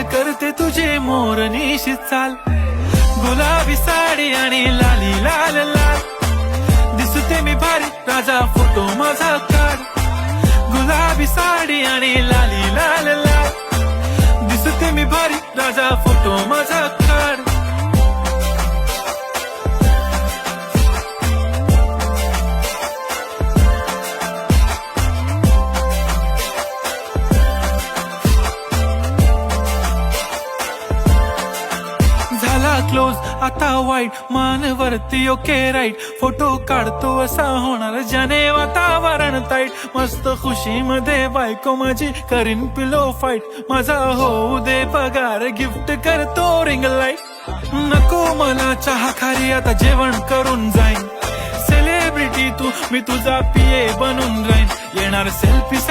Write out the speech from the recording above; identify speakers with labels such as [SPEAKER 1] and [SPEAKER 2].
[SPEAKER 1] करते तुझे मोरनीशी चाल, गुलाबी साडी आणि लाली लाल लाल, दिसते मी भारी राजा फोटो माझा काढ, गुलाबी साडी आणि लाली लाल लाल, दिसते मी भारी राजा फोटो माझा काढ. झाला क्लोज आता वाईट, मानवरती ओके राईट, फोटो काढतो असा होणार ज्याने वातावरण ताईट, मस्त खुशी मध्ये बायको माझी करीन पिलो फाईट, माझा होऊ दे पगार गिफ्ट करतो रिंग लाईट, नको मला चहा खारी आता जेवण करून जाईन, सेलिब्रिटी तू मी तुझा पिये बनून राहीन, येणार सेल्फी